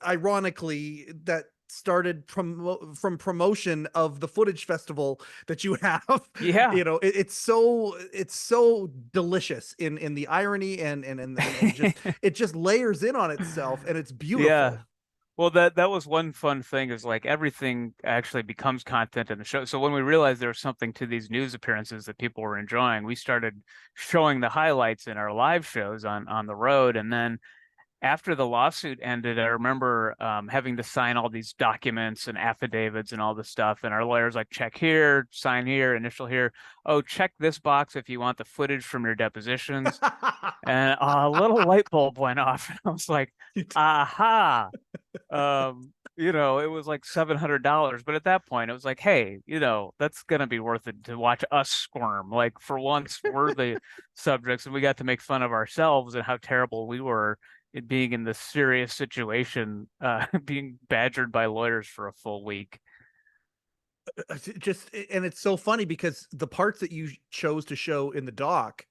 Ironically, that started from promotion of the footage festival that you have. Yeah. It's so delicious in the irony and just it just layers in on itself, and it's Yeah. beautiful. Well, that was one fun thing is like everything actually becomes content in the show. So when we realized there was something to these news appearances that people were enjoying, we started showing the highlights in our live shows on the road. And then after the lawsuit ended, I remember having to sign all these documents and affidavits and all this stuff. And our lawyer's like, check here, sign here, initial here. Oh, check this box if you want the footage from your depositions. And a little light bulb went off. And I was like, aha. It was like $700. But at that point, it was like, hey, that's gonna be worth it to watch us squirm. Like for once, we're the subjects, and we got to make fun of ourselves and how terrible we were it being in this serious situation, being badgered by lawyers for a full week. And it's so funny because the parts that you chose to show in the doc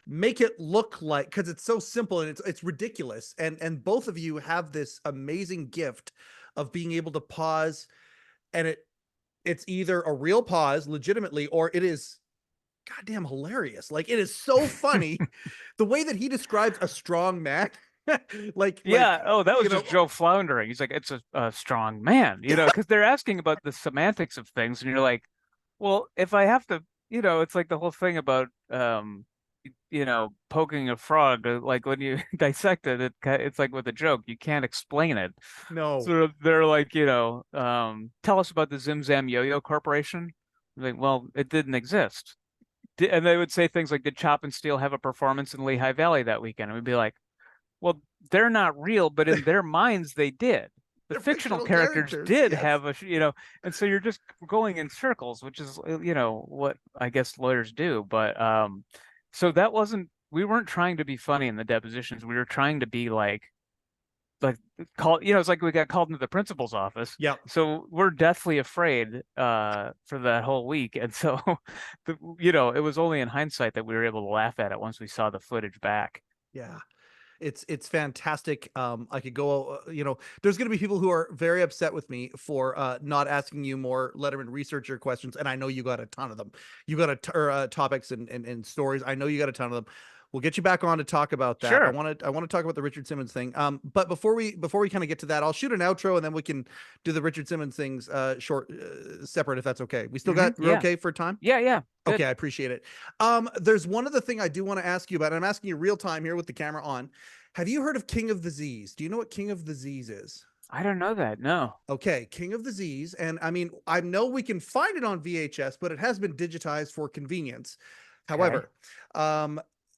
make it look like, because it's so simple and it's ridiculous, and both of you have this amazing gift of being able to pause, and it's either a real pause legitimately, or it is goddamn hilarious. Like, it is so funny the way that he describes a strong man. Yeah. Oh, that was just Joe floundering. He's like, it's a strong man, because they're asking about the semantics of things, and you're like, well, if I have to, it's like the whole thing about poking a frog, like when you dissect it, it's like with a joke, you can't explain it. No. So they're like, tell us about the Zim Zam Yo-Yo Corporation. Like, well, it didn't exist. And they would say things like, did Chop and Steele have a performance in Lehigh Valley that weekend? And we'd be like, well, they're not real, but in their minds, they did. The fictional characters did yes. have and so you're just going in circles, which is, what I guess lawyers do. But so we weren't trying to be funny in the depositions. We were trying to be like it's like we got called into the principal's office. Yeah. So we're deathly afraid for that whole week. And so, it was only in hindsight that we were able to laugh at it once we saw the footage back. Yeah. It's fantastic. I could go, there's going to be people who are very upset with me for not asking you more Letterman researcher questions. And I know you got a ton of them. You got topics and stories. I know you got a ton of them. We'll get you back on to talk about that. Sure. I want to talk about the Richard Simmons thing. But before we kind of get to that, I'll shoot an outro and then we can do the Richard Simmons things separate, if that's okay. We're okay for time? Yeah. Good. Okay, I appreciate it. There's one other thing I do want to ask you about, and I'm asking you real time here with the camera on. Have you heard of King of the Z's? Do you know what King of the Z's is? I don't know that. No. Okay, King of the Z's. And I mean, I know we can find it on VHS, but it has been digitized for convenience. Okay. However,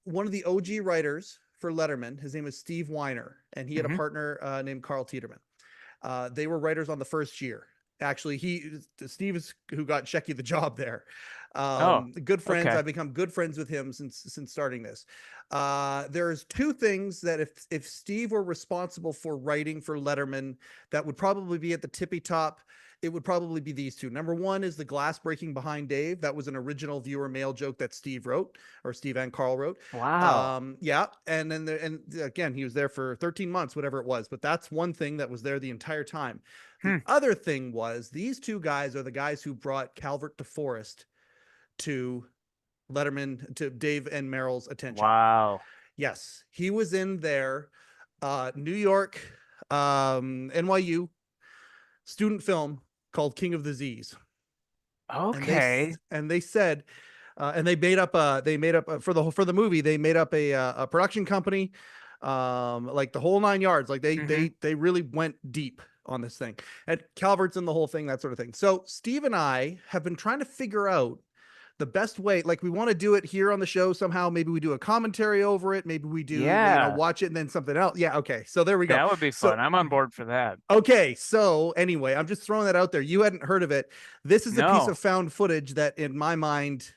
one of the OG writers for Letterman, his name is Steve Weiner, and he had a partner named Carl Tiedemann. They were writers on the first year. Actually, Steve is who got Shecky the job there. Good friends. Okay. I've become good friends with him since starting this. There's two things that if Steve were responsible for writing for Letterman, that would probably be at the tippy top. It would probably be these two. Number one is the glass breaking behind Dave. That was an original viewer mail joke that Steve wrote, or Steve and Carl wrote. Wow. Yeah. And then again, he was there for 13 months, whatever it was. But that's one thing that was there the entire time. The other thing was these two guys are the guys who brought Calvert DeForest to Letterman, to Dave and Merrill's attention. Wow. Yes. He was in their New York, NYU student film called King of the Z's. Okay. And they said, and they made up for the movie, they made up a production company, like the whole 9 yards. Like they really went deep on this thing, and Calvert's in the whole thing, that sort of thing. So Steve and I have been trying to figure out the best way. Like, we want to do it here on the show somehow. Maybe we do a commentary over it. Maybe we do, watch it and then something else. Yeah. Okay. So there we go. That would be fun. I'm on board for that. Okay. So anyway, I'm just throwing that out there. You hadn't heard of it. This is a piece of found footage that, in my mind,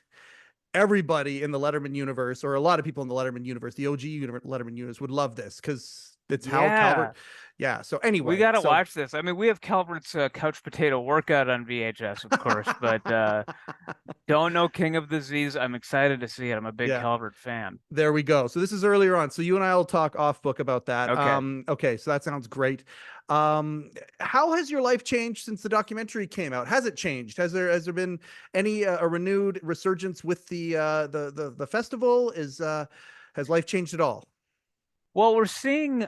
everybody in the Letterman universe, or a lot of people in the Letterman universe, the OG Letterman universe, would love this, because That's Hal Calvert. Yeah. Yeah. So We anyway, got to so watch this. I mean, we have Calvert's couch potato workout on VHS, of course, but don't know King of the Z's. I'm excited to see it. I'm a big yeah. Calvert fan. There we go. So this is earlier on. So you and I will talk off book about that. Okay. Okay, so that sounds great. How has your life changed since the documentary came out? Has it changed? Has there been any a renewed resurgence with the festival? Has life changed at all? Well, we're seeing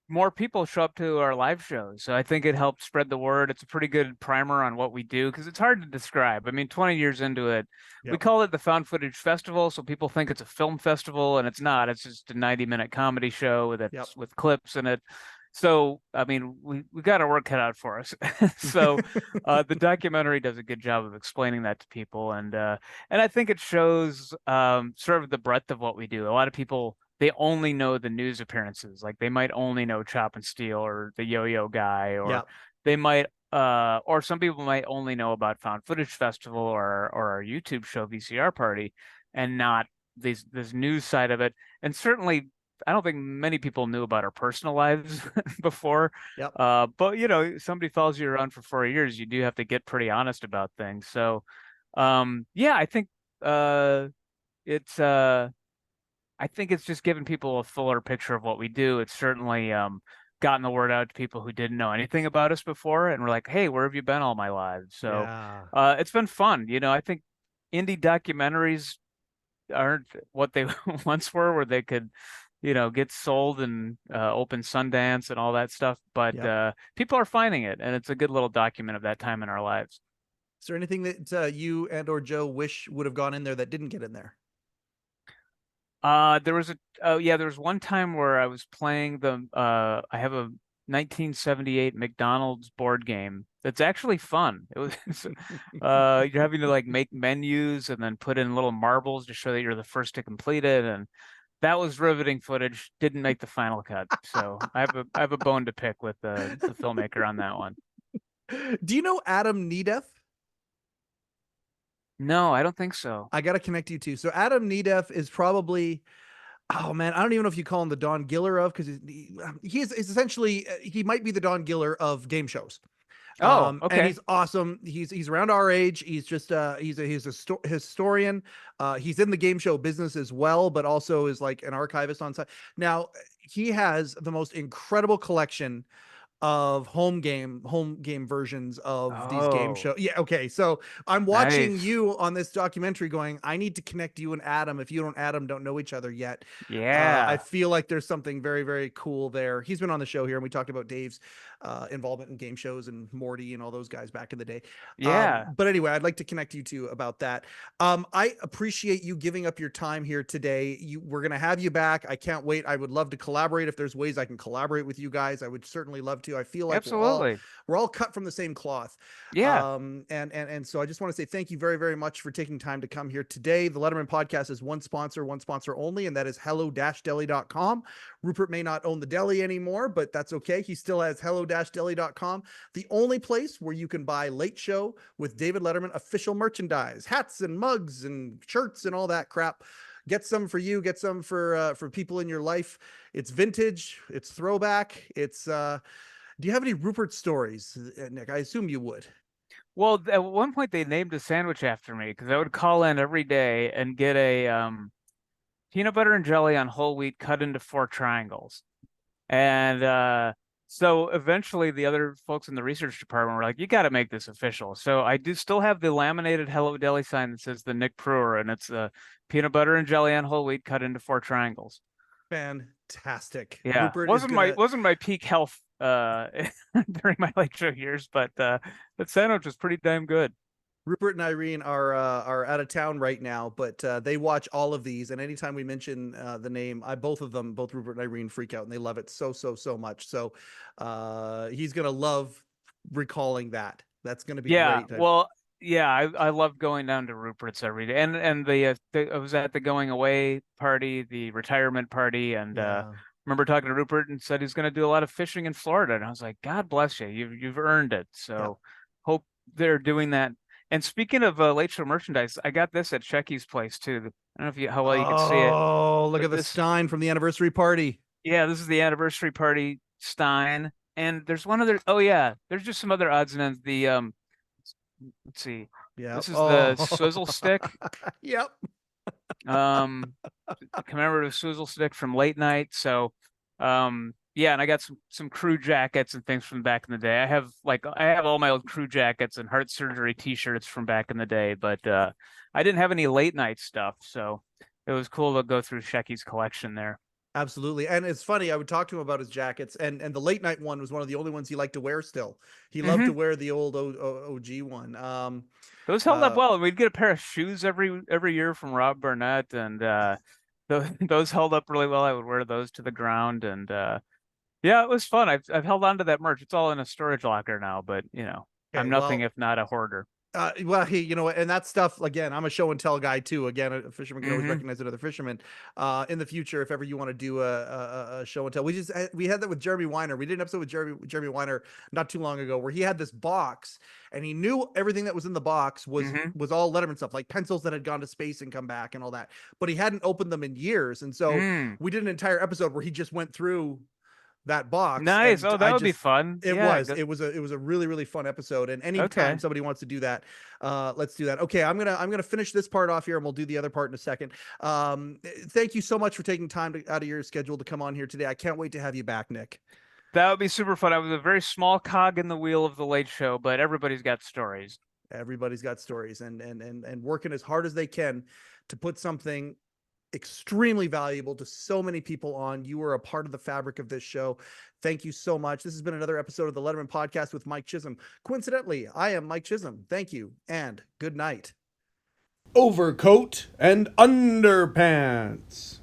more people show up to our live shows. So I think it helped spread the word. It's a pretty good primer on what we do because it's hard to describe. I mean, 20 years into it, we Yep. call it the Found Footage Festival, so people think it's a film festival, and it's not. It's just a 90-minute comedy show Yep. with clips in it. So, I mean, we got our work cut out for us. So, the documentary does a good job of explaining that to people, and I think it shows sort of the breadth of what we do. A lot of people they only know the news appearances. Like they might only know Chop and Steele or the Yo-Yo Guy, or Yep. they might or some people might only know about Found Footage Festival or our YouTube show VCR Party and not this news side of it. And certainly I don't think many people knew about our personal lives before. Yep. But you know, somebody follows you around for 4 years, you do have to get pretty honest about things. So yeah, it's I think it's just given people a fuller picture of what we do. It's certainly gotten the word out to people who didn't know anything about us before, and we're like, "Hey, where have you been all my lives?" So Yeah. it's been fun. You know, I think indie documentaries aren't what they once were, where they could, you know, get sold and open Sundance and all that stuff. But Yep. people are finding it, and it's a good little document of that time in our lives. Is there anything that you and or Joe wish would have gone in there that didn't get in there? There was a oh yeah, there was one time where I was playing I have a 1978 McDonald's board game that's actually fun. It was you're having to like make menus and then put in little marbles to show that you're the first to complete it, and that was riveting footage. Didn't make the final cut, so I have a bone to pick with the filmmaker on that one. Do you know Adam Nedeff? No, I don't think so. I got to connect you to. So Adam Nedeff is probably, oh man, I don't even know if you call him the Don Giller of, because he is essentially he might be the Don Giller of game shows. Oh, And okay. he's awesome. He's around our age. He's just he's a historian. He's in the game show business as well, but also is like an archivist on site. Now he has the most incredible collection of home game versions of these game Oh, shows. Yeah, okay. So I'm watching nice. you on this documentary going, I need to connect you and Adam. If you don't Adam don't know each other yet. I Yeah. feel like there's something very, very cool there. He's been on the show here and we talked about Dave's involvement in game shows and Morty and all those guys back in the day. Yeah. But anyway, I'd like to connect you two about that. I appreciate you giving up your time here today. We're going to have you back. I can't wait. I would love to collaborate. If there's ways I can collaborate with you guys, I would certainly love to. I feel like Absolutely. we're all cut from the same cloth. Yeah. And so I just want to say thank you very, very much for taking time to come here today. The Letterman Podcast is one sponsor only, and that is hello-deli.com. Rupert may not own the deli anymore, but that's okay. He still has hello-deli.com, the only place where you can buy Late Show with David Letterman official merchandise, hats and mugs and shirts and all that crap. Get some for you, get some for people in your life. It's vintage, it's throwback. It's do you have any Rupert stories, Nick? I assume you would. Well, at one point they named a sandwich after me because I would call in every day and get a peanut butter and jelly on whole wheat cut into 4 triangles. And so eventually the other folks in the research department were like, you got to make this official. So I do still have the laminated Hello Deli sign that says the Nick Prueher, and it's peanut butter and jelly on whole wheat cut into 4 triangles. Fantastic. Yeah, Rupert is gonna wasn't my peak health during my late show years, but that sandwich was pretty damn good. Rupert and Irene are out of town right now, but they watch all of these, and anytime we mention the name, both of them, both Rupert and Irene, freak out, and they love it so much. So he's gonna love recalling that. That's gonna be Yeah, great. well, yeah, I love going down to Rupert's every day, and I was at the going away party, the retirement party, and Yeah. remember talking to Rupert and said he's going to do a lot of fishing in Florida, and I was like, God bless you, you've earned it. Yeah. So hope they're doing that. And speaking of late show merchandise, I got this at Checky's place too. I don't know if how well you could see it, Oh, look but at the Stein from the anniversary party. Yeah, this is the anniversary party Stein. And there's one other, oh yeah, there's just some other odds and ends. The let's see. Yeah. This is the Oh, swizzle stick. yep. Commemorative swizzle stick from late night. So yeah, and I got some crew jackets and things from back in the day. I have all my old crew jackets and heart surgery t-shirts from back in the day, but I didn't have any late night stuff, so it was cool to go through Shecky's collection there. Absolutely. And it's funny, I would talk to him about his jackets, and the late night one was one of the only ones he liked to wear still. He loved to Hmm. wear the old OG one. Those held up well. We'd get a pair of shoes every year from Rob Burnett, and those held up really well. I would wear those to the ground, and yeah, it was fun. I've held on to that merch. It's all in a storage locker now, but okay, I'm nothing well, if not a hoarder. well, he, and that stuff again. I'm a show and tell guy too. Again, a fisherman can always Hmm. recognize another fisherman. In the future, if ever you want to do a show and tell, we had that with Jeremy Weiner. We did an episode with Jeremy Weiner not too long ago where he had this box and he knew everything that was in the box Hmm. was all Letterman stuff, like pencils that had gone to space and come back and all that. But he hadn't opened them in years, and so Mm. we did an entire episode where he just went through that box Nice. and Oh, that would be fun. it Yeah. was a really really fun episode, and anytime Okay. somebody wants to do that, let's do that. Okay, I'm gonna finish this part off here and we'll do the other part in a second. Thank you so much for taking time out of your schedule to come on here today. I can't wait to have you back, Nick. That would be super fun. I was a very small cog in the wheel of the Late Show, but everybody's got stories. Everybody's got stories, and working as hard as they can to put something extremely valuable to so many people on. You are a part of the fabric of this show. Thank you so much. This has been another episode of the Letterman Podcast with Mike Chisholm. Coincidentally, I am Mike Chisholm. Thank you and good night. Overcoat and underpants.